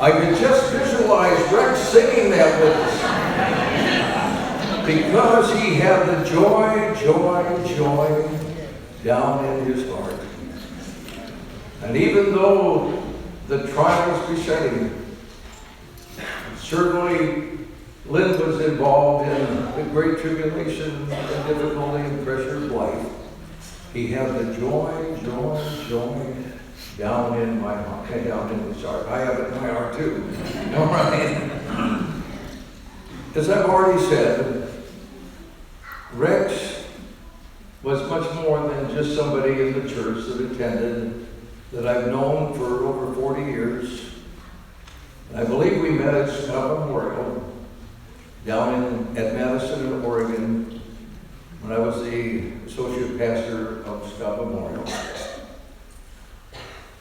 I could just visualize Rex singing that with us. Because he had the joy, joy, joy down in his heart. And even though the trials beset him, certainly Lynn was involved in the great tribulation and difficulty and pressure of life. He had the joy, joy, joy down in my heart, down in his heart. I have it in my heart too. All right. As I've already said, Rex was much more than just somebody in the church that attended, that I've known for over 40 years. I believe we met at Scott Memorial down at Madison, Oregon, when I was the associate pastor of Scott Memorial.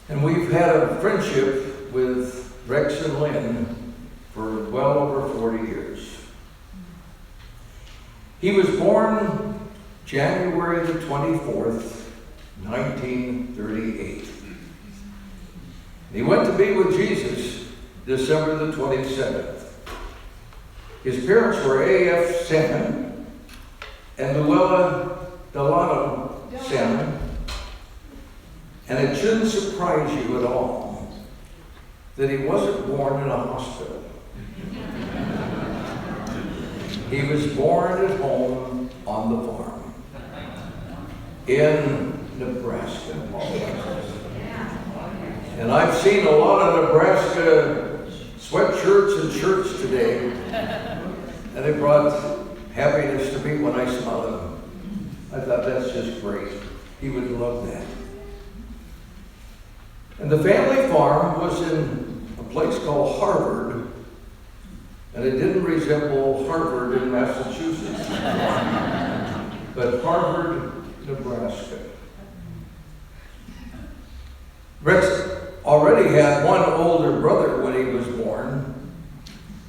And we've had a friendship with Rex and Lynn for well over 40 years. He was born January the 24th, 1938. He went to be with Jesus December the 27th. His parents were A.F. Salmon and Luella Delano Salmon. And it shouldn't surprise you at all that he wasn't born in a hospital. He was born at home on the farm in Nebraska. And I've seen a lot of Nebraska sweatshirts and shirts today, and it brought happiness to me when I saw them. I thought, that's just great. He would love that. And the family farm was in a place called Harvard, and it didn't resemble Harvard in Massachusetts, but Harvard, Nebraska. Rex already had one older brother when he was born,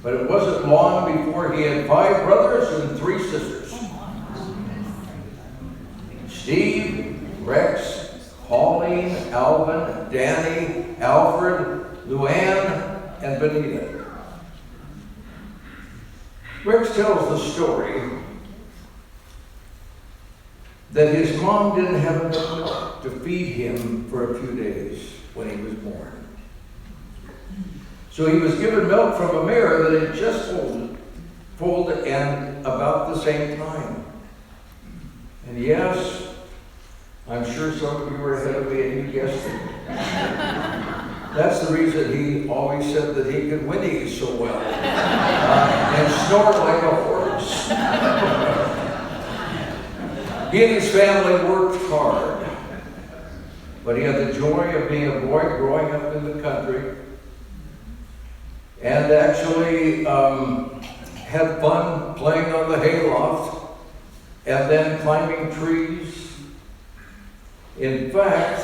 but it wasn't long before he had 5 brothers and 3 sisters. Steve, Rex, Pauline, Alvin, Danny, Alfred, Luann, and Benita. Rex tells the story that his mom didn't have enough to feed him for a few days when he was born. So he was given milk from a mirror that had just folded and about the same time. And yes, I'm sure some of you were ahead of me and you guessed it. That's the reason he always said that he could whinny so well and snort like a horse. He and his family worked hard, but he had the joy of being a boy growing up in the country and actually had fun playing on the hayloft and then climbing trees. In fact,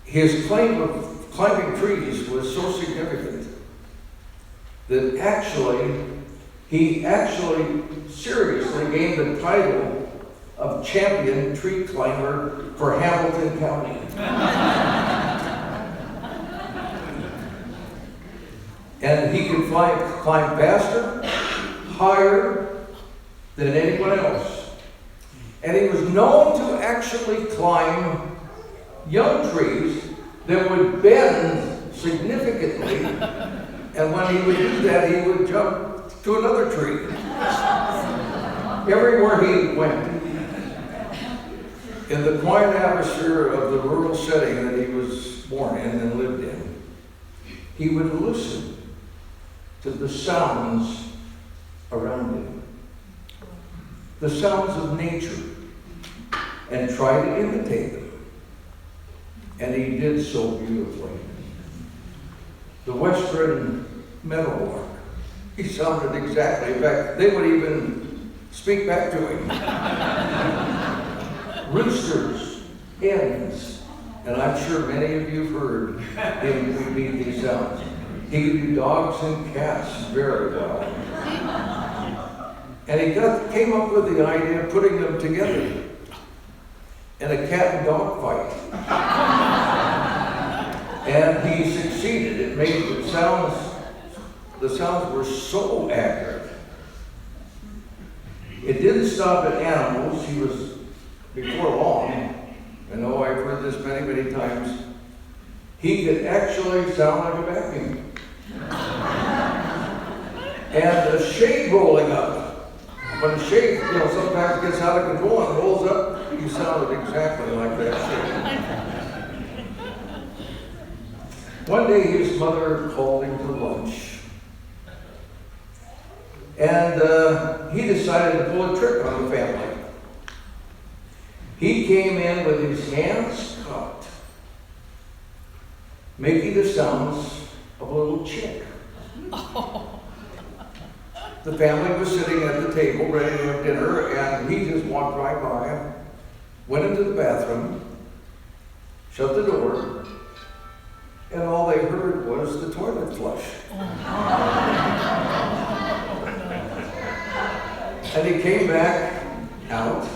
his claim of climbing trees was so significant that he actually seriously gained the title of champion tree climber for Hamilton County. And he could climb faster, higher than anyone else. And he was known to actually climb young trees that would bend significantly. And when he would do that, he would jump to another tree. Everywhere he went, in the quiet atmosphere of the rural setting that he was born in and lived in, he would listen to the sounds around him, the sounds of nature, and try to imitate them. And he did so beautifully. The western meadowlark, he sounded exactly. In fact, they would even Speak back to him. Roosters, hens, and I'm sure many of you have heard him repeat these sounds. He could do dogs and cats very well. And he came up with the idea of putting them together in a cat and dog fight. And he succeeded. It made the sounds were so accurate. It didn't stop at animals. He was, before long, I know I've heard this many, many times, he could actually sound like a vacuum. And a shade rolling up. When a shade, sometimes gets out of control and rolls up, he sounded exactly like that shade. One day his mother called him to lunch. And he decided to pull a trick on the family. He came in with his hands cupped, making the sounds of a little chick. The family was sitting at the table ready to have dinner, and he just walked right by, went into the bathroom, shut the door, and all they heard was the toilet flush. And he came back out,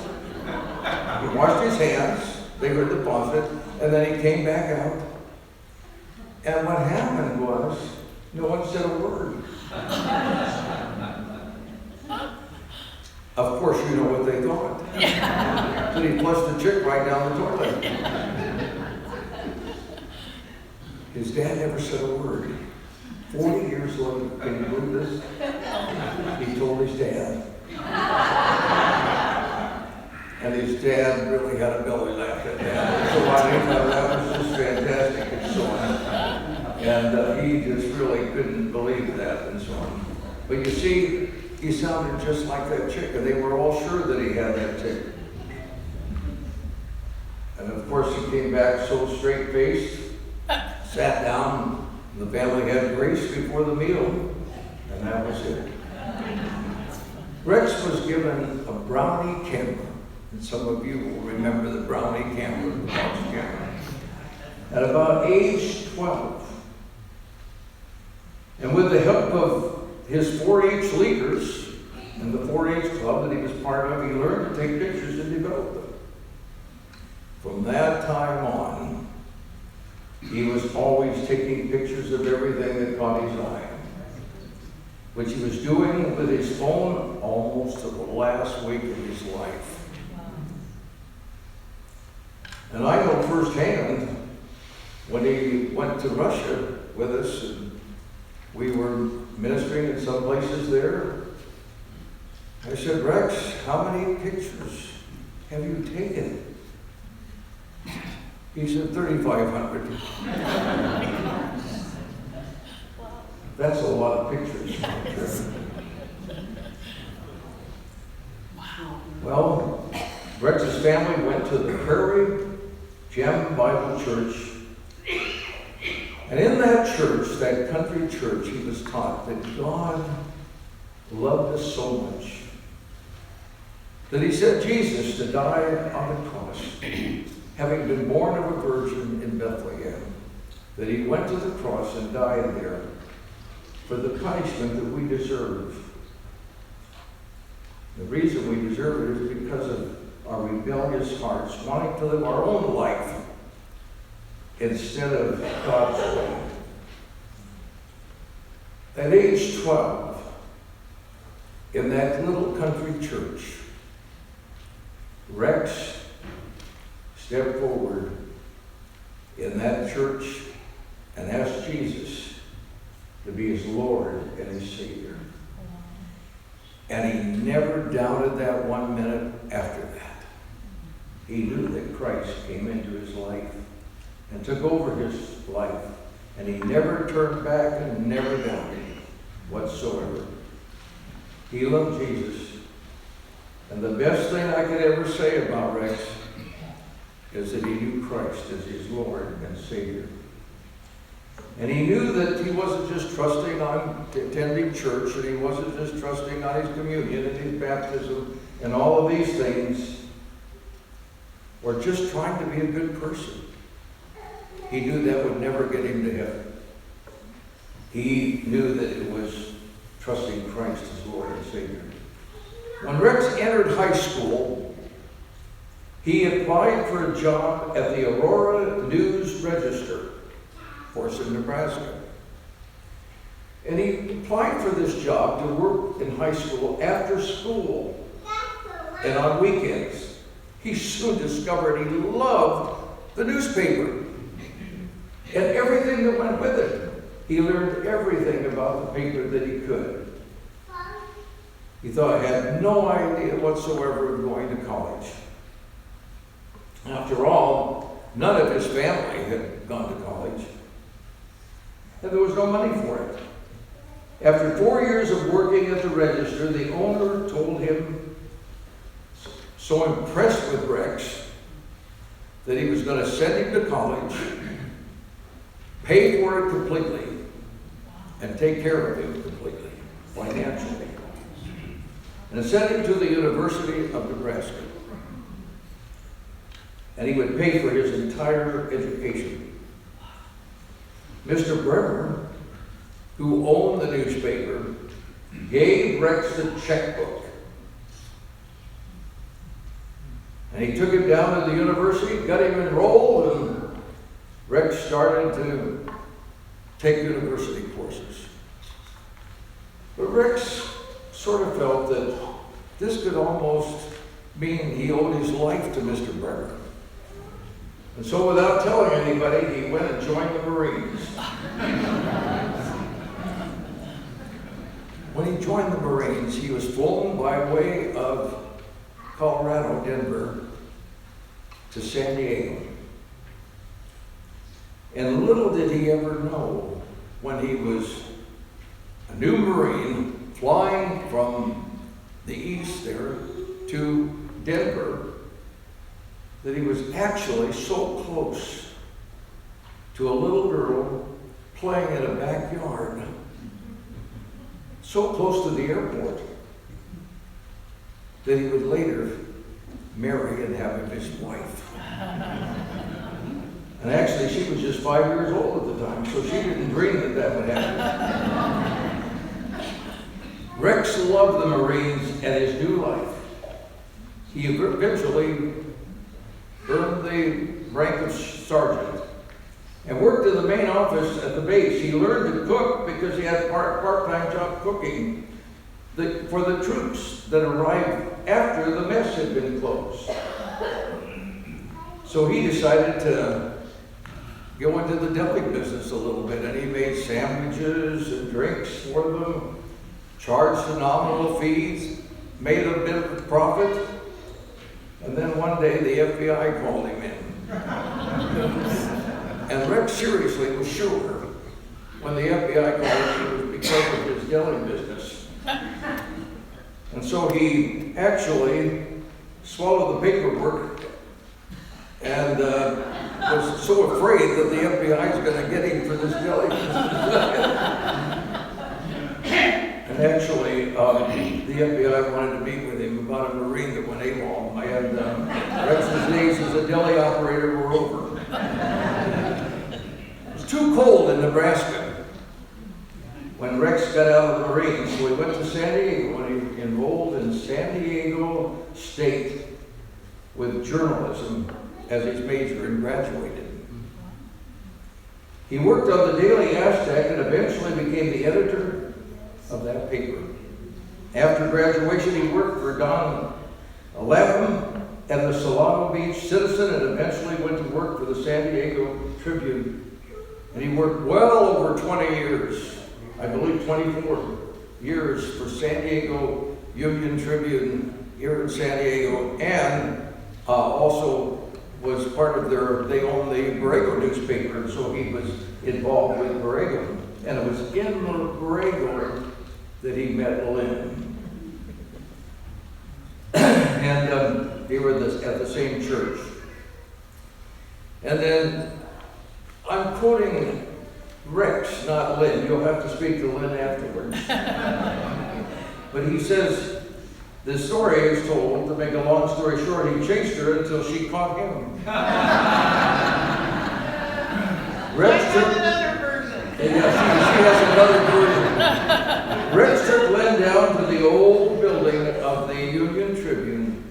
he washed his hands, they heard the faucet, and then he came back out. And what happened was, no one said a word. Of course, you know what they thought. That he flushed the chick right down the toilet. His dad never said a word. 40 years later, can you believe this? He told his dad. And his dad really had a belly laugh at that. So I think that was just fantastic and so on. And he just really couldn't believe that and so on. But you see, he sounded just like that chick, and they were all sure that he had that chick. And of course, he came back so straight-faced, sat down, and the family had grace before the meal, and that was it. Rex was given a brownie camera, and some of you will remember the brownie camera, the box camera, at about age 12. And with the help of his 4-H leaders and the 4-H club that he was part of, he learned to take pictures and develop them. From that time on, he was always taking pictures of everything that caught his eye, which he was doing with his phone almost to the last week of his life. And I know firsthand when he went to Russia with us, and we were ministering in some places there. I said, Rex, how many pictures have you taken? He said, 3,500. That's a lot of pictures. Wow. Well, Rex's family went to the Prairie Gem Bible Church. And in that church, that country church, he was taught that God loved us so much that he sent Jesus to die on the cross, having been born of a virgin in Bethlehem, that he went to the cross and died there for the punishment that we deserve. The reason we deserve it is because of our rebellious hearts, wanting to live our own life instead of God's way. At age 12, in that little country church, Rex stepped forward in that church and asked Jesus to be his Lord and his Savior. And he never doubted that 1 minute after that. He knew that Christ came into his life and took over his life. And he never turned back and never doubted whatsoever. He loved Jesus. And the best thing I could ever say about Rex is that he knew Christ as his Lord and Savior. And he knew that he wasn't just trusting on attending church, and he wasn't just trusting on his communion and his baptism and all of these things, or just trying to be a good person. He knew that would never get him to heaven. He knew that it was trusting Christ as Lord and Savior. When Rex entered high school, he applied for a job at the Aurora News-Register, Forsyth, Nebraska. And he applied for this job to work in high school after school and on weekends. He soon discovered he loved the newspaper and everything that went with it. He learned everything about the paper that he could. He thought he had no idea whatsoever of going to college. After all, none of his family had gone to college, and there was no money for it. After 4 years of working at the register, the owner told him, so impressed with Rex, that he was going to send him to college, pay for it completely, and take care of him completely, financially. And sent him to the University of Nebraska. And he would pay for his entire education. Mr. Bremer, who owned the newspaper, gave Rex the checkbook. And he took him down to the university, got him enrolled, and Rex started to take university courses. But Rex sort of felt that this could almost mean he owed his life to Mr. Bremer. And so without telling anybody, he went and joined the Marines. When he joined the Marines, he was flown by way of Colorado, Denver, to San Diego. And little did he ever know, when he was a new Marine flying from the east there to Denver, that he was actually so close to a little girl playing in a backyard, so close to the airport, that he would later marry and have him his wife. And actually, she was just 5 years old at the time, so she didn't dream that that would happen. Rex loved the Marines and his new life. He eventually earned the rank of sergeant and worked in the main office at the base. He learned to cook because he had a part-time job cooking for the troops that arrived after the mess had been closed. So he decided to go into the deli business a little bit, and he made sandwiches and drinks for them, charged the nominal fees, made a bit of a profit, and then one day the FBI called him in. And Rex seriously was sure when the FBI called him it was because of his deli business. And so he actually swallowed the paperwork and was so afraid that the FBI is going to get him for this deli business. And actually, the FBI wanted to meet with him about a Marine that went AWOL, and Rex's days as a deli operator were over. It was too cold in Nebraska when Rex got out of the Marines, so he went to San Diego, and he enrolled in San Diego State with journalism as his major and graduated. He worked on the Daily Aztec and eventually became the editor of that paper. After graduation, he worked for Don Lapham and the Solano Beach Citizen, and eventually went to work for the San Diego Tribune. And he worked well over 20 years, I believe 24 years, for San Diego Union Tribune here in San Diego, and also was part of they owned the Borrego newspaper, and so he was involved with Borrego. And it was in Borrego that he met Lynn. And they were at the same church. And then I'm quoting Rex, not Lynn. You'll have to speak to Lynn afterwards. But he says, the story is told, to make a long story short, he chased her until she caught him. Rex took another version. Yeah, she has another version. Rex took Lynn down to the old building of the Union Tribune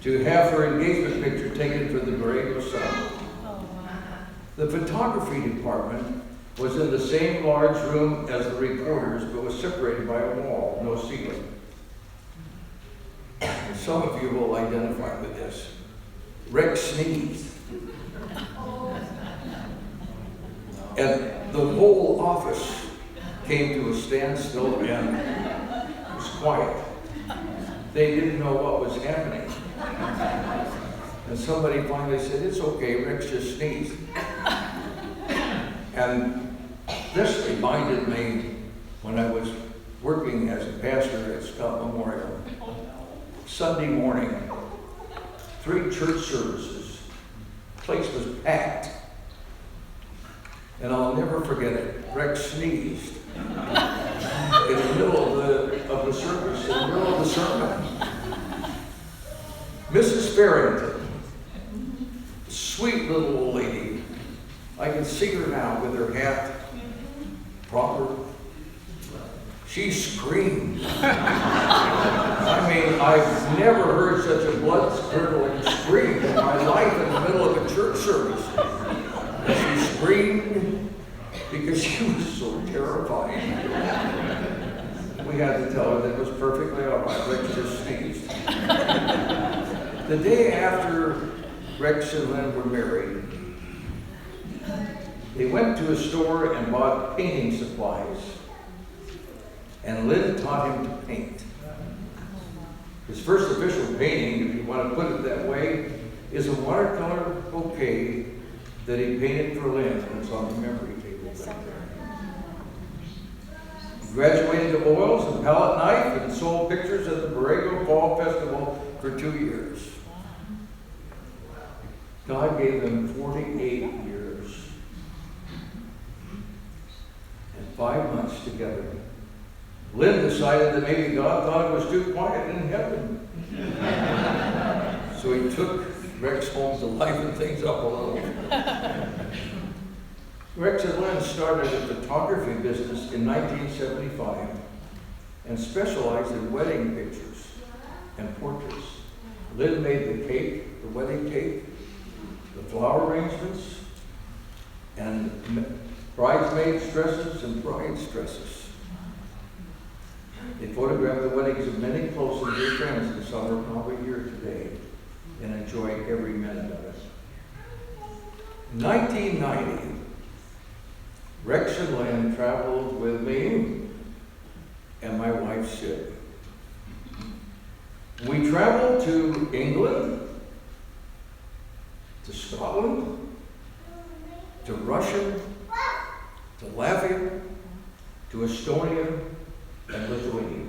to have her engagement picture taken for the Borrego Sun. The photography department was in the same large room as the reporters, but was separated by a wall, no ceiling. And some of you will identify with this. Rex sneezed. And the whole office came to a standstill and it was quiet. They didn't know what was happening. And somebody finally said, "It's okay, Rex just sneezed." And this reminded me when I was working as a pastor at Scott Memorial. Sunday morning, 3 church services. The place was packed. And I'll never forget it. Rex sneezed in the middle of the service, in the middle of the sermon. Mrs. Farrington, sweet little old lady. I can see her now with her hat proper. She screamed. I mean, I've never heard such a blood-curdling scream in my life in the middle of a church service. And she screamed because she was so terrifying. We had to tell her that it was perfectly all right. Rex just sneezed. The day after Rex and Lynn were married, they went to a store and bought painting supplies. And Lynn taught him to paint. His first official painting, if you want to put it that way, is a watercolor bouquet that he painted for Lynn. It's on the memory table back there. He graduated to oils and palette knife and sold pictures at the Borrego Fall Festival for 2 years. God gave them 48 years and 5 months together. Lynn decided that maybe God thought it was too quiet in heaven. So he took Rex home to liven things up a little. Rex and Lynn started a photography business in 1975 and specialized in wedding pictures and portraits. Lynn made the cake, the wedding cake, the flower arrangements, and bridesmaids' dresses and brides' dresses. They photographed the weddings of many close and dear friends, and some are probably here today and enjoy every minute of it. In 1990, Rex and Lynn traveled with me and my wife, Sid. We traveled to England, to Scotland, to Russia, to Latvia, to Estonia, and Lithuania.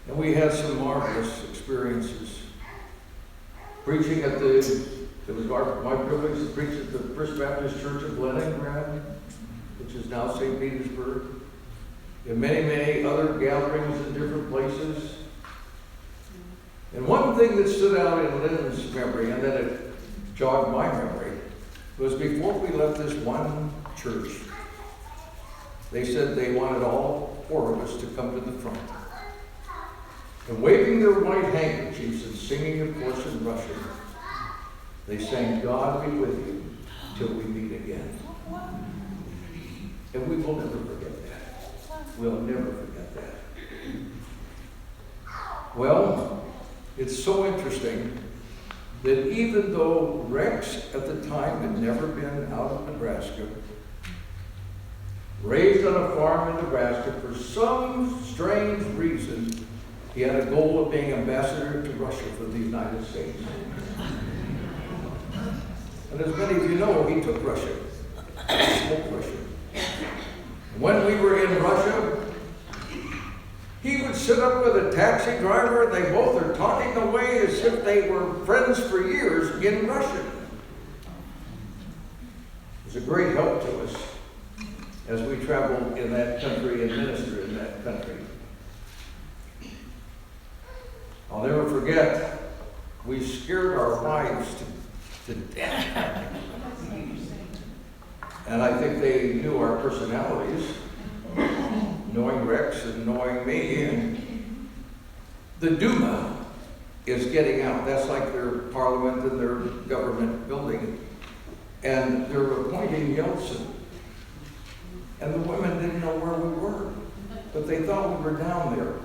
And we had some marvelous experiences. Preaching at it was my privilege to preach at the First Baptist Church of Leningrad, which is now St. Petersburg, and many, many other gatherings in different places. And one thing that stood out in Lynn's memory, and then it jogged my memory, was before we left this one church, they said they wanted all 4 of us to come to the front. And waving their white handkerchiefs and singing, of course, in Russian, they sang, "God be with you till we meet again." And we will never forget that. We'll never forget that. Well, it's so interesting that even though Rex at the time had never been out of Nebraska, raised on a farm in Nebraska, for some strange reason, he had a goal of being ambassador to Russia for the United States. And as many of you know, he took Russia. He spoke Russian. When we were in Russia, he would sit up with a taxi driver, and they both are talking away as if they were friends for years in Russian. was a great help to us as we traveled in that country and ministered in that country. I'll never forget, we scared our wives to death. And I think they knew our personalities, knowing Rex and knowing me. And the Duma is getting out. That's like their parliament and their government building. And they're appointing Yeltsin. And the women didn't know where we were, but they thought we were down there.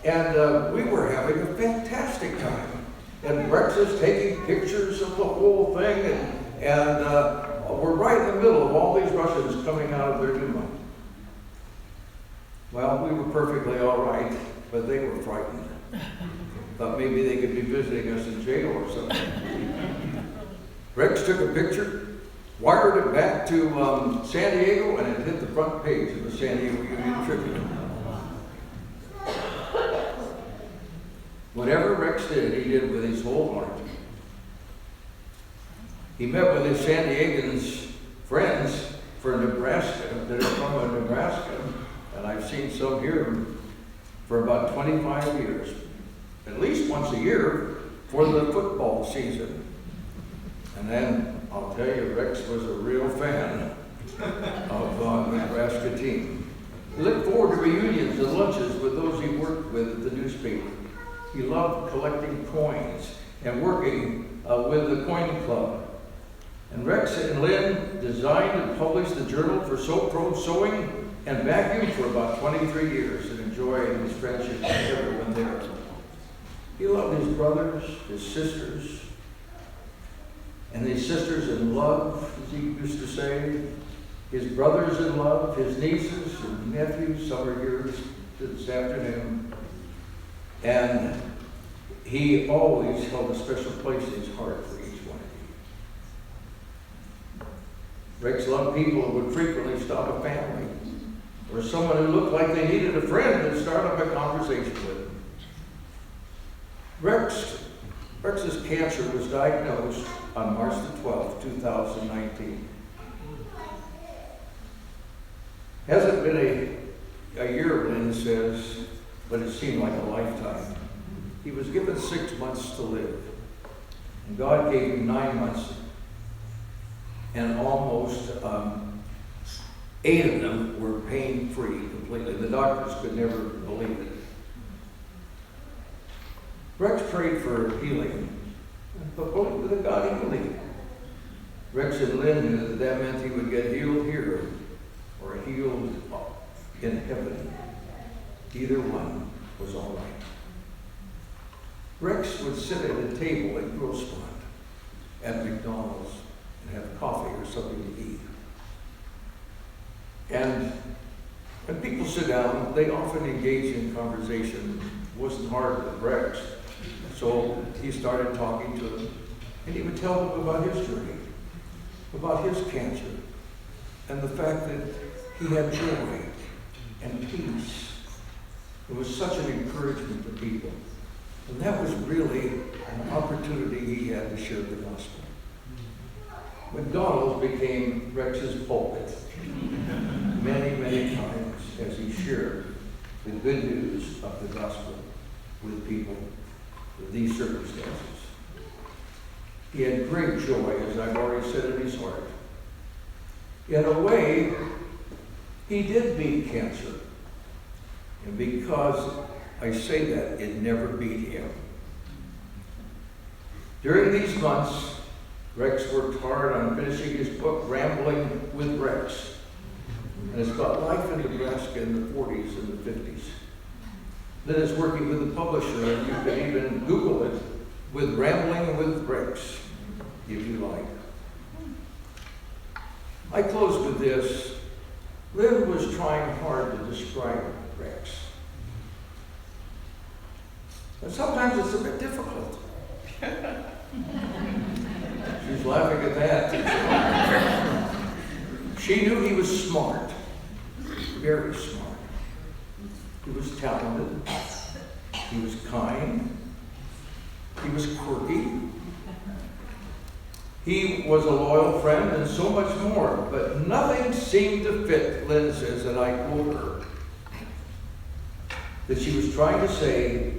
And we were having a fantastic time. And Rex is taking pictures of the whole thing, and we're right in the middle of all these Russians coming out of their Duma. Well, we were perfectly all right, but they were frightened. Thought maybe they could be visiting us in jail or something. Rex took a picture, wired it back to San Diego, and it hit the front page of the San Diego Union Tribune. Whatever Rex did, he did with his whole heart. He met with his San Diegans friends for Nebraska, that are from Nebraska, and I've seen some here for about 25 years, at least once a year for the football season. And then, I'll tell you, Rex was a real fan of the Nebraska team. He looked forward to reunions and lunches with those he worked with at the newspaper. He loved collecting coins and working with the coin club. And Rex and Lynn designed and published the Journal for Pro Sewing and Vacuum for about 23 years and enjoyed his friendship with everyone there. He loved his brothers, his sisters, and his sisters in love, as he used to say, his brothers in love, his nieces and nephews. Some are here this afternoon. And he always held a special place in his heart for each one of you. Rex loved people who would frequently stop a family or someone who looked like they needed a friend and start up a conversation with them. Rex's cancer was diagnosed on March the 12th, 2019. Hasn't been a year, Lynn says, but it seemed like a lifetime. He was given 6 months to live, and God gave him 9 months, and almost 8 of them were pain-free completely. The doctors could never believe it. Rex prayed for healing, but believed that God healed him. Rex and Lynn knew that meant he would get healed here or healed in heaven. Either one was all right. Rex would sit at a table at Grossmont at McDonald's and have coffee or something to eat. And when people sit down, they often engage in conversation. It wasn't hard with Rex. So he started talking to them, and he would tell them about his journey, about his cancer, and the fact that he had joy and peace. It was such an encouragement to people. And that was really an opportunity he had to share the gospel. McDonald's became Rex's pulpit many, many times as he shared the good news of the gospel with people with these circumstances. He had great joy, as I've already said, in his heart. In a way, he did beat cancer. And because I say that, it never beat him. During these months, Rex worked hard on finishing his book, Rambling with Rex. And it's about life in Nebraska in the 40s and the 50s. Then it's working with the publisher, and you can even Google it with Rambling with Rex, if you like. I close with this. Lynn was trying hard to describe Rex. And sometimes it's a bit difficult. She's laughing at that. She knew he was smart, very smart. He was talented. He was kind. He was quirky. He was a loyal friend and so much more, but nothing seemed to fit, Lynn says, and I quote her, that she was trying to say,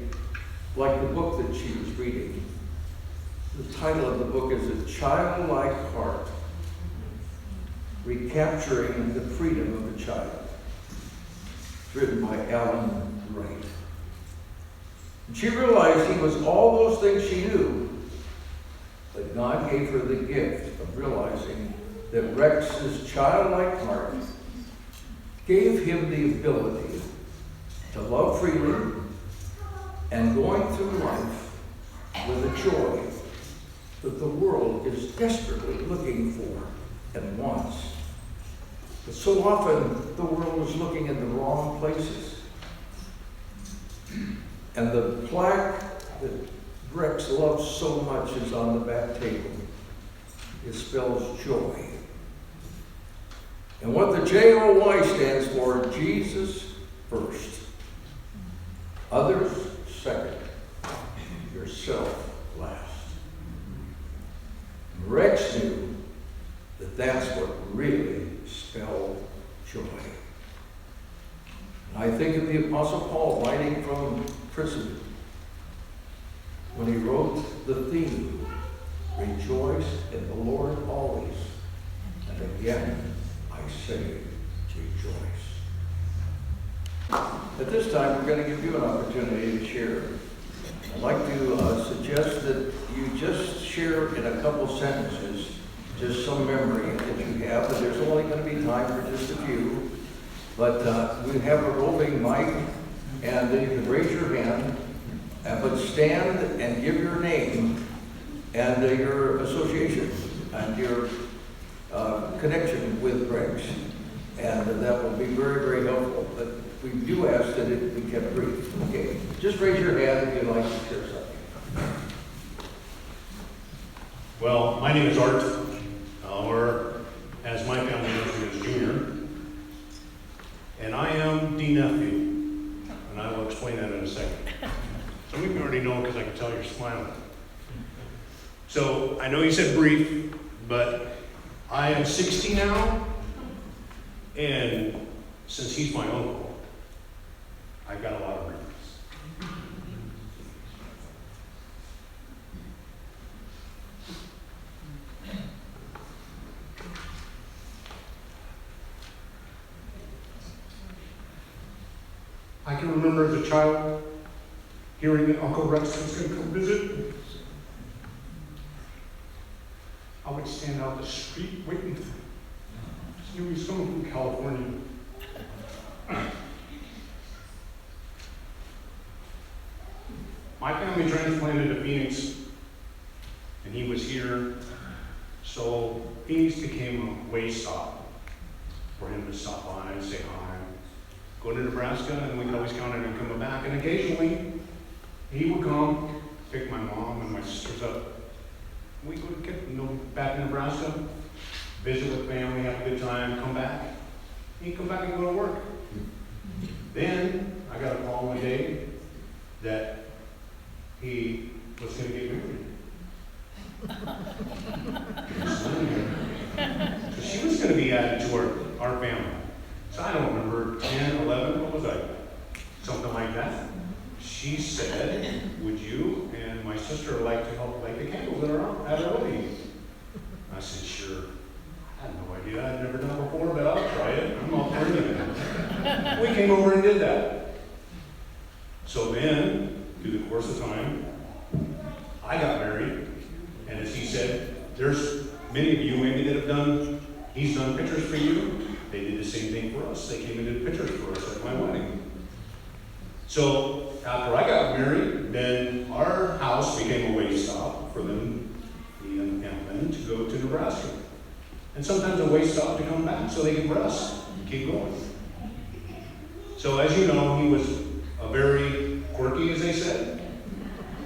like the book that she was reading. The title of the book is A Childlike Heart, Recapturing the Freedom of the Child. It's written by Alan Wright. And she realized he was all those things she knew, but God gave her the gift of realizing that Rex's childlike heart gave him the ability to love freely and going through life with a joy that the world is desperately looking for and wants. But so often the world is looking in the wrong places. And the plaque that Rex loves so much is on the back table. It spells joy. And what the J-O-Y stands for, Jesus first. Others second. Yourself last. Rex knew that that's what really spelled joy. And I think of the Apostle Paul writing from prison when he wrote the theme, rejoice in the Lord always. And again, I say, rejoice. At this time, we're going to give you an opportunity to share. I'd like to suggest that you just share in a couple sentences just some memory that you have, but there's only going to be time for just a few. But we have a roving mic, and then you can raise your hand, but stand and give your name and your association and your connection with Rex. And that will be very, very helpful. But we do ask that it be kept brief. Okay, just raise your hand if you'd like to share something. Well, my name is Art, or as my family knows me as Junior, and I am the nephew, and I will explain that in a second. Some of you already know because I can tell you're smiling. So I know you said brief, but I am 60 now, and since he's my uncle, I've got a lot of briefs. I can remember as a child hearing that Uncle Rex was going to come visit. I would stand out the street waiting. Just knew he was coming from California. My family transplanted to Phoenix, and he was here, so Phoenix became a way stop for him to stop by and say hi. Go to Nebraska, and we could always count on him coming back. And occasionally, he would come, pick my mom and my sisters up. We would get back to Nebraska, visit with family, have a good time, come back. He'd come back and go to work. Then, I got a call one day that he was going to get married. So she was going to be added to our family. So I don't remember, 10, 11, what was I? Something like that. She said, would you and my sister like to help light the candles at our wedding? I said, sure. I had no idea. I'd never done it before, but I'll try it. I'm all for it. We came over and did that. So then, through the course of time, I got married. And as he said, there's many of you maybe that have done, he's done pictures for you. They did the same thing for us. They came and did pictures for us at my wedding. So after I got married, then our house became a way stop for them, me and them, to go to Nebraska. And sometimes a way stop to come back so they could rest and keep going. So as you know, he was a very quirky, as they said.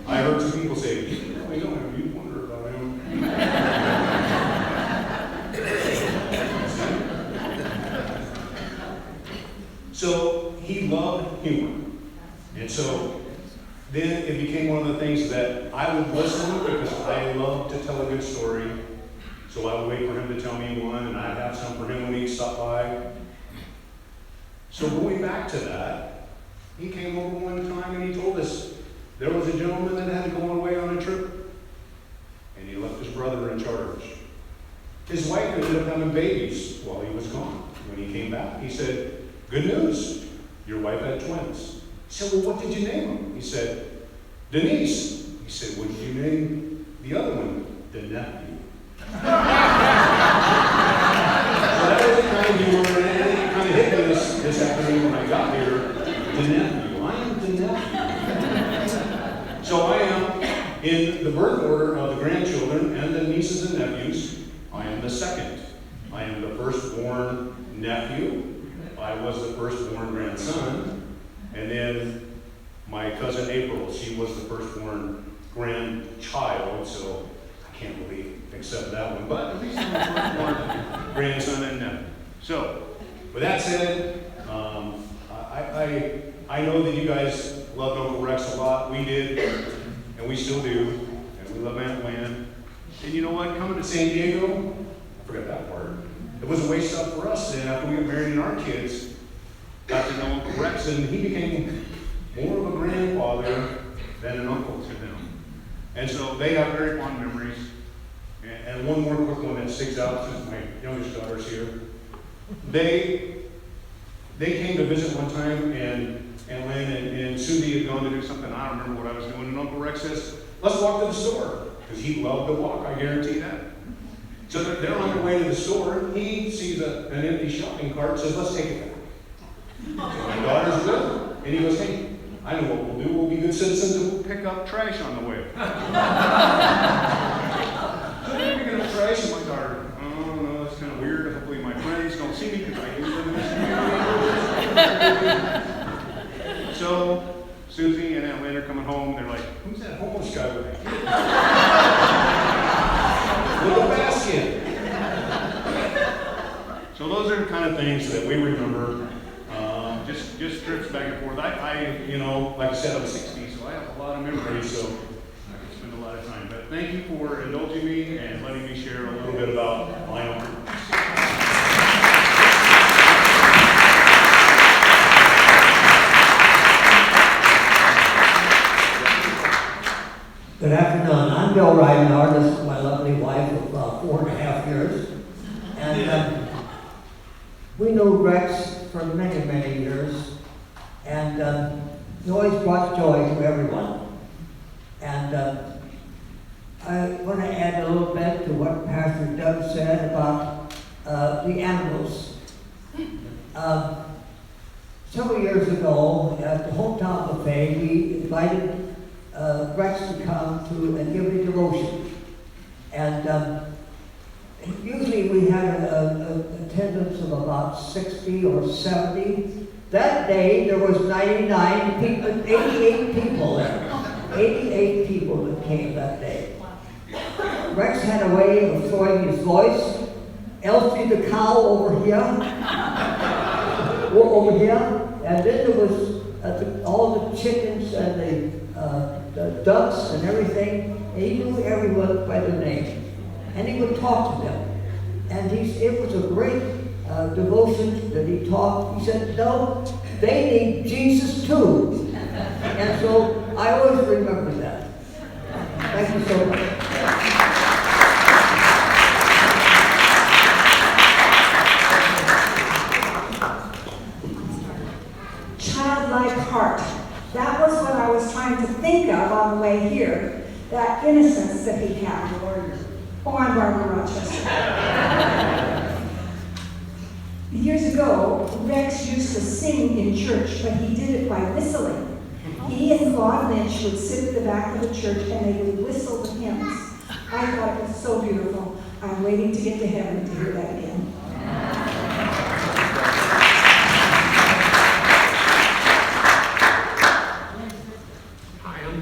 I heard some people say, you really don't have you wonder about him. So he loved humor. And so then it became one of the things that I would listen because I love to tell a good story. So I would wait for him to tell me one, and I'd have some for him when he stopped by. So going back to that, he came over one time and he told us there was a gentleman that had to go away on a trip, and he left his brother in charge. His wife ended up having babies while he was gone. When he came back, he said, "Good news, your wife had twins." He said, "Well, what did you name them?" He said, "Denise." He said, "What did you name the other one?" "The nephew." So that was the kind of humor, and it kind of hit me this afternoon when I got here. The nephew. I am the nephew. So I am, in the birth order of the grandchildren and the nieces and nephews, I am the second. I am the firstborn nephew. I was the firstborn grandson. And then my cousin April, she was the firstborn grandchild, so I can't really accept that one. But at least I'm the firstborn grandson and nephew. So, with that said, I know that you guys loved Uncle Rex a lot. We did, and we still do. And we love Aunt Lan. And you know what? Coming to San Diego, I forgot that part. It was a way stuff for us. And after we got married and our kids got to know Uncle Rex, and he became more of a grandfather than an uncle to them. And so they have very fond memories. And one more quick one that sticks out, since my youngest daughter's here. They came to visit one time, and Lynn and Susie had gone to do something. I don't remember what I was doing. And Uncle Rex says, "Let's walk to the store." Because he loved to walk, I guarantee that. So they're on their way to the store. He sees an empty shopping cart and says, "Let's take it back." So my daughter's with him. And he goes, "Hey, I know what we'll do. We'll be good citizens and we'll pick up trash on the way." So they're picking up trash, and my daughter, "Oh, no, that's kind of weird. Hopefully my friends don't see me because I use them in this community." So Susie and Aunt Lynn are coming home. They're like, "Who's that homeless guy with that kid?" Little basket. So those are the kind of things that we remember. Just trips back and forth. You know, like I said, I'm 60, so I have a lot of memories, so I can spend a lot of time. But thank you for indulging me and letting me share a little bit about my own. Good afternoon. I'm Bill Ridenauer. This is my lovely wife of 4.5 years. And we knew Rex for many, many years. And he always brought joy to everyone. And I want to add a little bit to what Pastor Doug said about the animals. Several years ago, at the hometown buffet, we invited Rex to come to and give a devotion. And usually we had an attendance of about 60 or 70. That day there was 99 people, 88 people there. 88 people that came that day. Rex had a way of throwing his voice. Elsie the cow over here. Over here. And then there was all the chickens and the ducks and everything. And he knew everyone by their name. And he would talk to them. And it was a great devotion that he taught. He said, no, they need Jesus too. And so I always remember that. Thank you so much. Childlike heart. That was what I was trying to think of on the way here. That innocence that he had. Oh, I'm Barbara Rochester. Years ago, Rex used to sing in church, but he did it by whistling. He and Claude Lynch would sit at the back of the church and they would whistle the hymns. I thought it was so beautiful. I'm waiting to get to heaven to hear that again.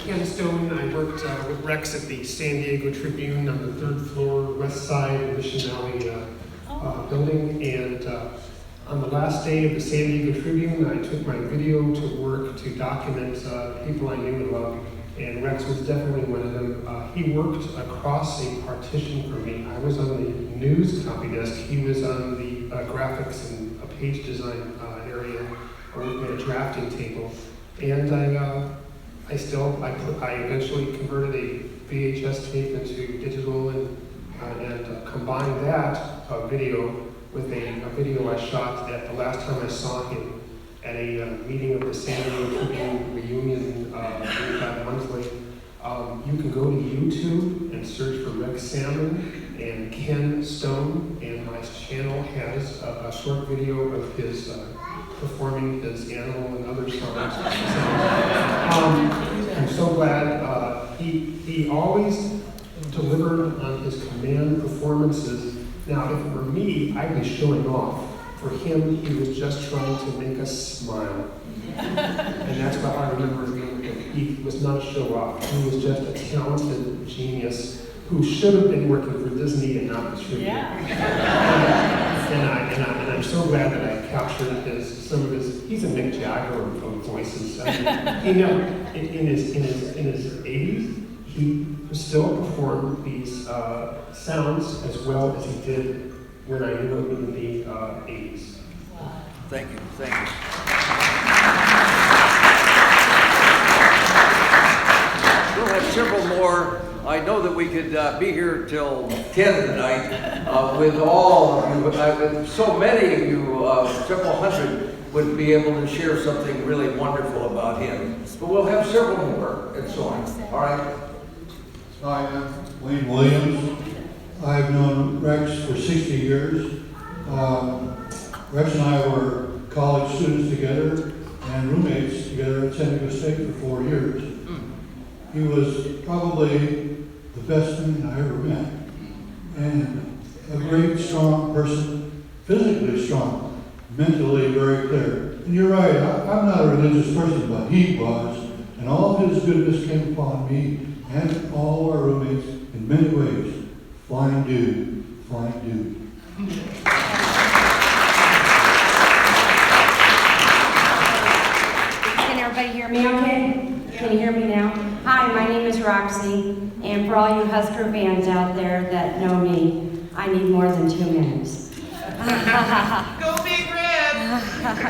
Ken Stone. I worked with Rex at the San Diego Tribune on the 3rd floor, west side of Mission Valley building. And on the last day of the San Diego Tribune, I took my video to work to document people I knew and loved and Rex was definitely one of them. He worked across a partition from me. I was on the news copy desk. He was on the graphics and a page design area, working at a drafting table. And I eventually converted a VHS tape into digital and combined that video with a video I shot at the last time I saw him at a meeting of the San Diego Tribune reunion we've had monthly. You can go to YouTube and search for Rex Salmon and Ken Stone, and my channel has a short video of his performing his Animal and other songs. I'm so glad he always delivered on his command performances. Now, if it were me, I'd be showing off. For him, he was just trying to make us smile. And that's what I remember him. He was not a show-off. He was just a talented genius who should have been working for Disney and not the Tribune. And I'm so glad that I captured some of his. He's a Mick Jagger of voices. He never, in his 80s, he still performed these sounds as well as he did when I knew him in the 80s. Thank you, thank you. We'll have several more. I know that we could be here till 10 tonight with all of you. So many of you, several hundred, would be able to share something really wonderful about him. But we'll have several more and so on. All right? Hi, I'm Wayne Williams. I've known Rex for 60 years. Rex and I were college students together and roommates together at San Diego State for 4 years. He was probably the best man I ever met, and a great, strong person, physically strong, mentally very clear. And you're right, I'm not a religious person, but he was, and all of his goodness came upon me and all our roommates in many ways. Flying dude, flying dude. Can everybody hear me okay? Can you hear me now? Hi, my name is Roxy, and for all you Husker fans out there that know me, I need more than 2 minutes. Go Big Red!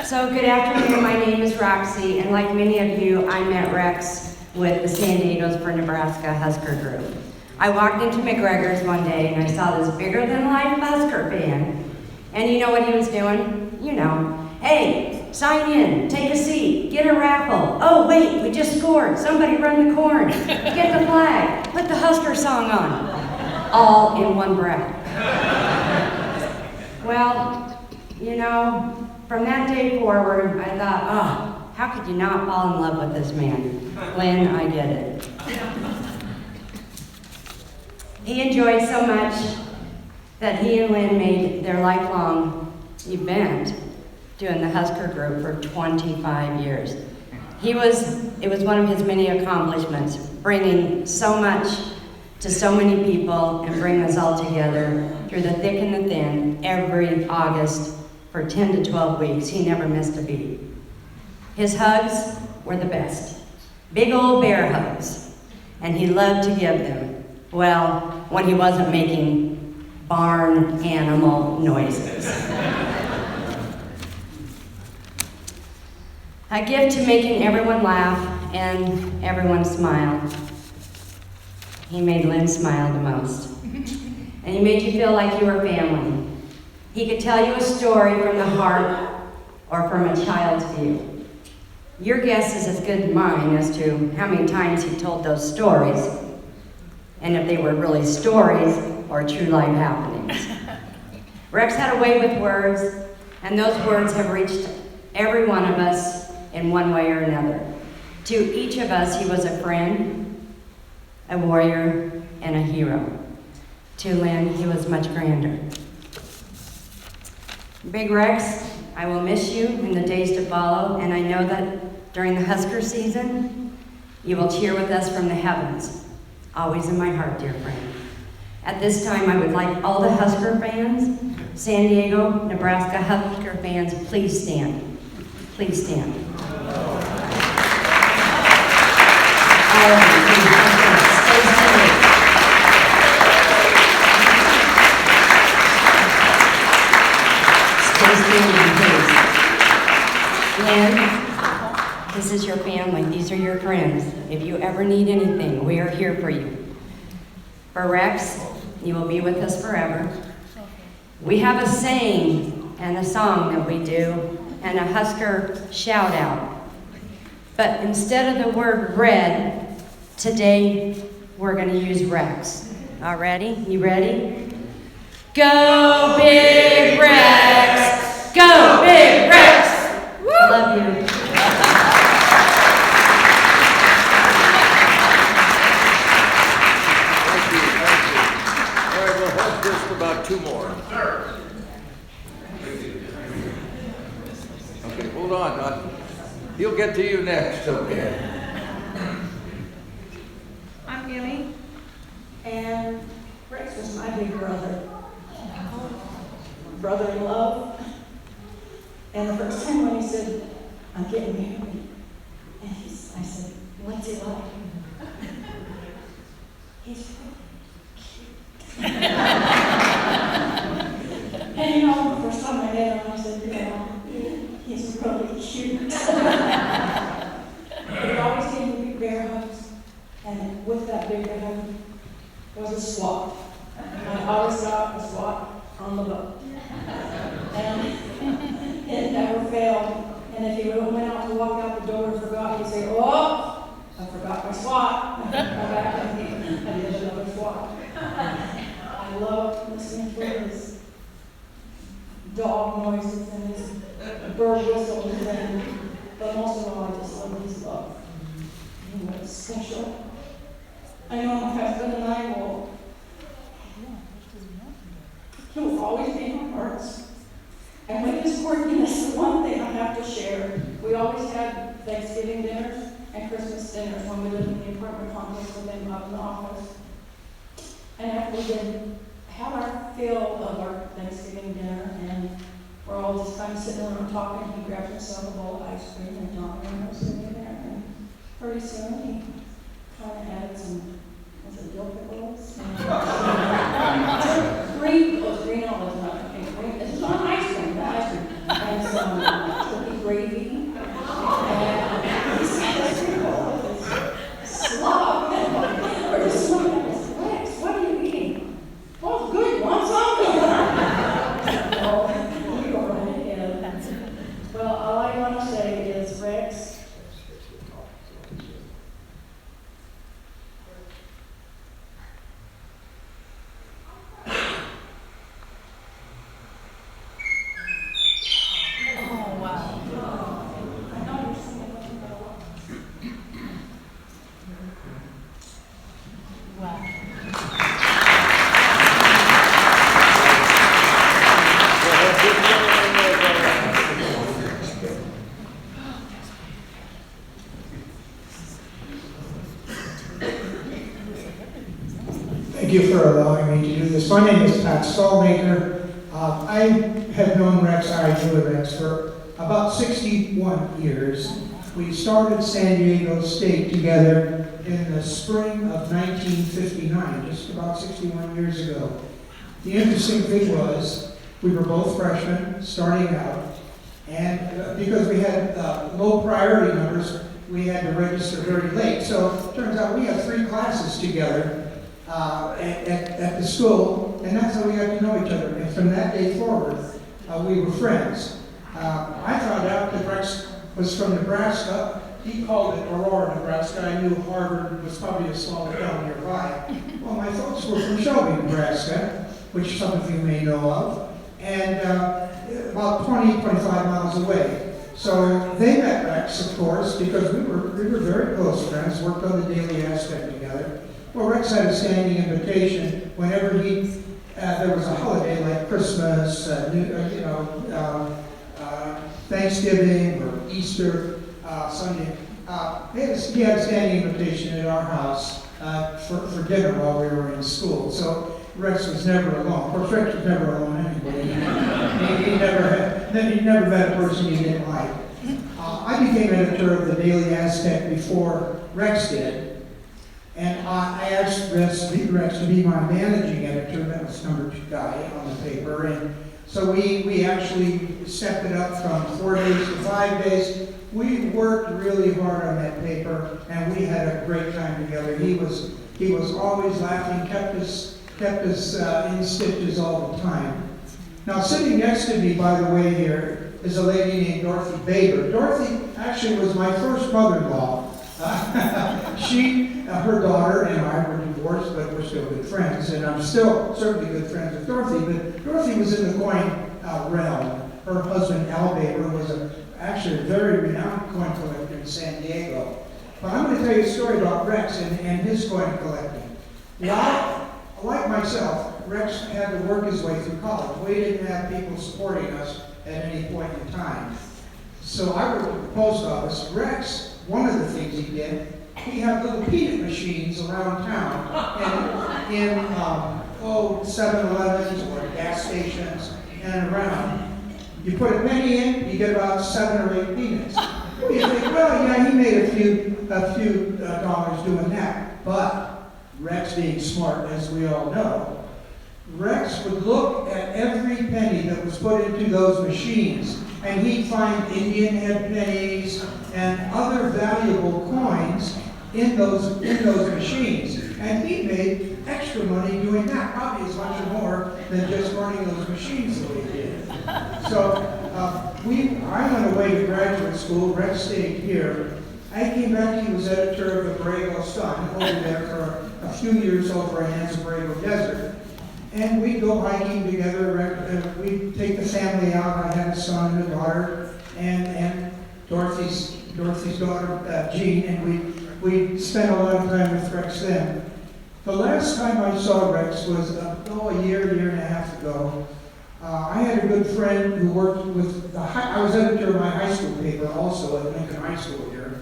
So good afternoon, my name is Roxy, and like many of you, I met Rex with the San Diego's for Nebraska Husker group. I walked into McGregor's one day and I saw this bigger-than-life Husker fan. And you know what he was doing? You know, hey, sign in, take a seat, get a raffle. Oh, wait, we just scored. Somebody run the corn. Get the flag. Put the Husker song on. All in one breath. Well, you know, from that day forward, I thought, oh, how could you not fall in love with this man? Lynn, I get it. He enjoyed so much that he and Lynn made their lifelong event doing the Husker group for 25 years. It was one of his many accomplishments, bringing so much to so many people and bring us all together through the thick and the thin every August for 10 to 12 weeks. He never missed a beat. His hugs were the best. Big old bear hugs. And he loved to give them. Well, when he wasn't making barn animal noises. A gift to making everyone laugh and everyone smile. He made Lynn smile the most. And he made you feel like you were family. He could tell you a story from the heart or from a child's view. Your guess is as good as mine as to how many times he told those stories, and if they were really stories or true life happenings. Rex had a way with words, and those words have reached every one of us in one way or another. To each of us, he was a friend, a warrior, and a hero. To Lynn, he was much grander. Big Rex, I will miss you in the days to follow, and I know that during the Husker season, you will cheer with us from the heavens. Always in my heart, dear friend. At this time, I would like all the Husker fans, San Diego, Nebraska Husker fans, please stand. Please stand. All of you, please, stay seated. Stay standing, please. Lynn, this is your family. These are your friends. If you ever need anything, we are here for you. For Rex, you will be with us forever. We have a saying and a song that we do, and a Husker shout out. But instead of the word red, today we're going to use Rex. All ready? You ready? Go Big Rex! Go Big Rex! Woo! Love you. All right, we'll hold this for about 2 more. Okay, hold on. He'll get to you next, okay? I'm Gilly, and Rex was my big brother. Brother in love. And the first time when he said, I'm getting married, and I said, what's it like? He's really cute. And you know, the first time I met him, I said, yeah, he's really cute. But he always gave me big bear hugs, and with that big bear hug was a swat. I always got a swat on the boat. And it never failed. And if he went out to walk out the door and forgot, he'd say, oh, I forgot my swat. I'd come back and I did another swat. I love listening to his dog noises and his bird whistles, but most of all, I just love his love. He was special. I know my husband and I he will always be in our hearts. And with his quirkiness, the one thing I have to share, we always had Thanksgiving dinners and Christmas dinners when we lived in the apartment complex with him up in the office. And after we did have our fill of our Thanksgiving dinner, and we're all just kind of sitting around talking, he grabbed himself a bowl of ice cream, and John and I were sitting there, and pretty soon he kind of added some, was it dill pickles? Green olives, not pink, green, this is not ice cream, and some turkey gravy, and he said, this is slop. We're just smoking at this. Rex, what are you eating? Oh, good, want some? Oh, you go right ahead. Well, all I want to say is, Rex, Thank you for allowing me to do this. My name is Pat Stallmaker. I have known Rex, I knew Rex for about 61 years. We started San Diego State together in the spring of 1959, just about 61 years ago. The interesting thing was, we were both freshmen starting out, and because we had low priority numbers, we had to register very late. So it turns out we had 3 classes together at the school, and that's how we got to know each other. And from that day forward, we were friends. I found out that Rex was from Nebraska. He called it Aurora, Nebraska. I knew Harvard was probably a smaller town nearby. Well, my folks were from Shelby, Nebraska, which some of you may know of, and about 20, 25 miles away. So they met Rex, of course, because we were very close friends, worked on the Daily Aztec together. Well, Rex had a standing invitation whenever there was a holiday like Christmas, Thanksgiving or Easter Sunday. He had a standing invitation at our house for dinner while we were in school. So Rex was never alone. Of course, Rex was never alone anyway. He never met a person he didn't like. I became editor of the Daily Aztec before Rex did. And I asked Rex to be my managing editor, that was number 2 guy on the paper. And so we actually stepped it up from 4 days to 5 days. We worked really hard on that paper, and we had a great time together. He was always laughing, kept us in stitches all the time. Now, sitting next to me, by the way, here is a lady named Dorothy Baber. Dorothy actually was my first mother-in-law. Her daughter and I were divorced, but we're still good friends, and I'm still certainly good friends with Dorothy. But Dorothy was in the coin realm. Her husband, Al Baber, was actually a very renowned coin collector in San Diego. But I'm going to tell you a story about Rex and his coin collecting. Well, like myself, Rex had to work his way through college. We didn't have people supporting us at any point in time. So I worked at the post office. Rex, one of the things he did, he had little peanut machines around town, and in 7-Elevens or gas stations and around. You put a penny in, you get about 7 or 8 peanuts. You think, well, yeah, he made a few dollars doing that. But Rex, being smart, as we all know, Rex would look at every penny that was put into those machines, and he'd find Indian head pennies and other valuable coins in those machines. And he made extra money doing that, probably as much or more than just running those machines that he did. So I went away to graduate school. Rex stayed here. I came back. He was editor of the Borrego Sun over there for a few years over in the Borrego Desert. And we'd go hiking together. We'd take the family out. I had a son and a daughter, and Dorothy's daughter, Jean, and we spent a lot of time with Rex then. The last time I saw Rex was a year and a half ago. I had a good friend who worked with, I was editor of my high school paper also at Lincoln High School here.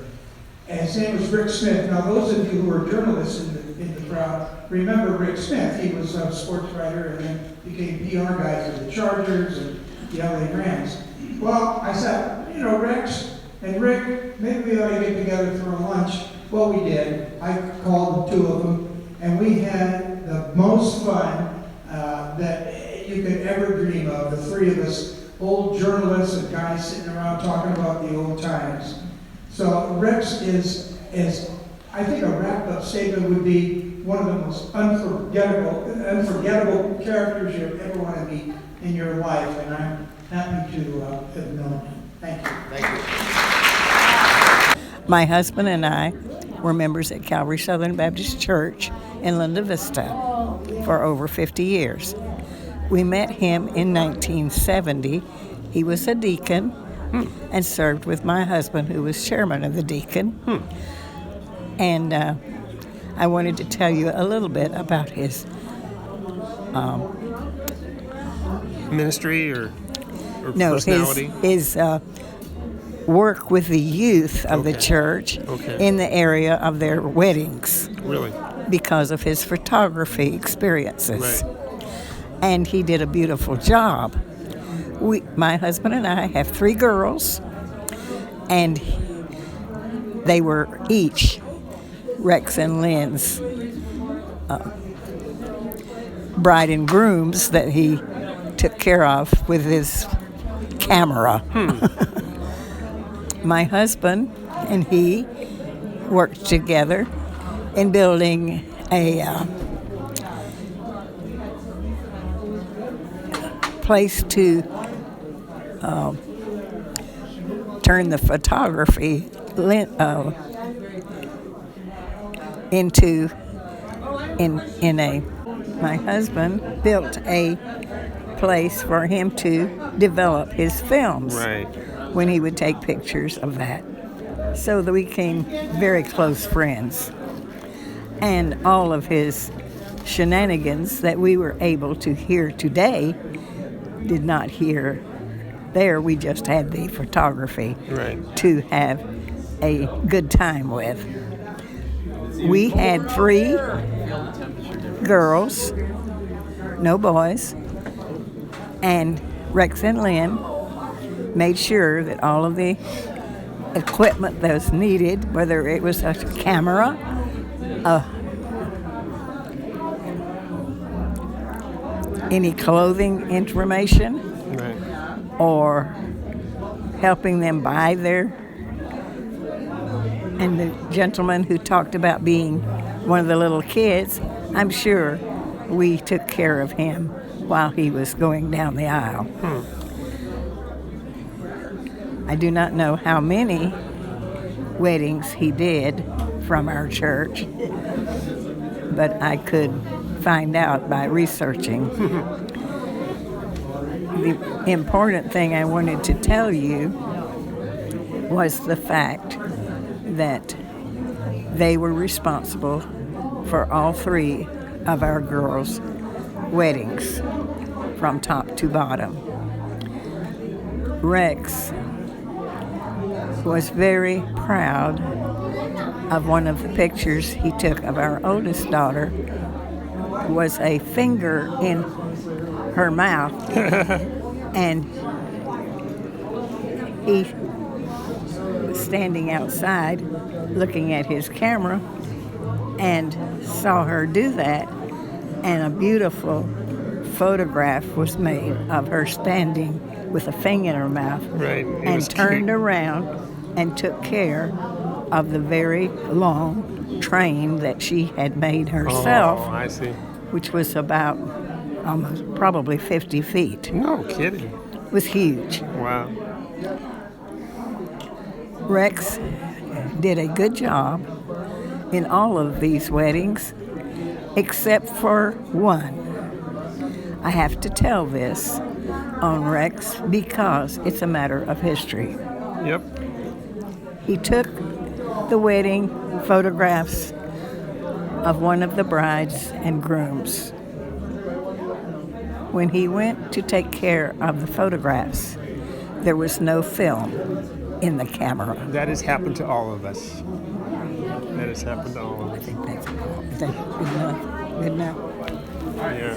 And his name was Rick Smith. Now those of you who are journalists in the crowd remember Rick Smith. He was a sports writer and then became PR guy for the Chargers and the LA Rams. Well, I said, Rex and Rick, maybe we ought to get together for a lunch. Well, we did. I called the 2 of them, and we had the most fun that you could ever dream of. The 3 of us, old journalists and guys sitting around talking about the old times. So Rex is I think a wrap-up statement would be one of the most unforgettable characters you ever want to meet in your life, and I'm happy to have known him. Thank you. Thank you. My husband and I were members at Calvary Southern Baptist Church in Linda Vista for over 50 years. We met him in 1970. He was a deacon and served with my husband, who was chairman of the deacon. And I wanted to tell you a little bit about his ministry or no, personality? his work with the youth of the church in the area of their weddings. Really? Because of his photography experiences. Right. And he did a beautiful job. My husband and I have 3 girls, and they were each Rex and Lynn's bride and grooms that he took care of with his camera. My husband and he worked together in building a place to turn the photography my husband built a place for him to develop his films. Right. When he would take pictures of that. So that we became very close friends. And all of his shenanigans that we were able to hear today did not hear there. We just had the photography to have a good time with. We had 3 girls, no boys, and Rex and Lynn made sure that all of the equipment that was needed, whether it was a camera, a any clothing information or helping them buy their. And the gentleman who talked about being one of the little kids, I'm sure we took care of him while he was going down the aisle. I do not know how many weddings he did from our church, but I could find out by researching. The important thing I wanted to tell you was the fact that they were responsible for all 3 of our girls' weddings from top to bottom. Rex was very proud of one of the pictures he took of our oldest daughter. Was a finger in her mouth and he was standing outside looking at his camera and saw her do that, and a beautiful photograph was made of her standing with a finger in her mouth, and turned around and took care of the very long train that she had made herself. Oh, I see. Which was about almost probably 50 feet. No kidding. It was huge. Wow. Rex did a good job in all of these weddings, except for one. I have to tell this on Rex because it's a matter of history. Yep. He took the wedding photographs of one of the brides and grooms. When he went to take care of the photographs, there was no film in the camera. That has happened to all of us. That has happened to all of us. I think that's good enough. Good enough. Yeah.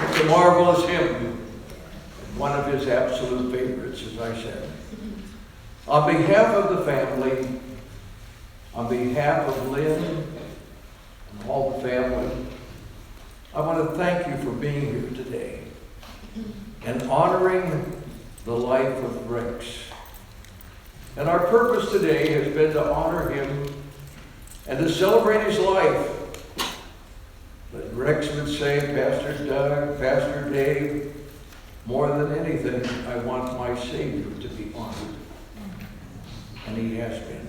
It's a marvelous hymn, one of his absolute favorites, as I said. On behalf of the family, on behalf of Lynn and all the family, I want to thank you for being here today and honoring the life of Rex. And our purpose today has been to honor him and to celebrate his life. But Rex would say, Pastor Doug, Pastor Dave, more than anything, I want my Savior to be honored. And he has been.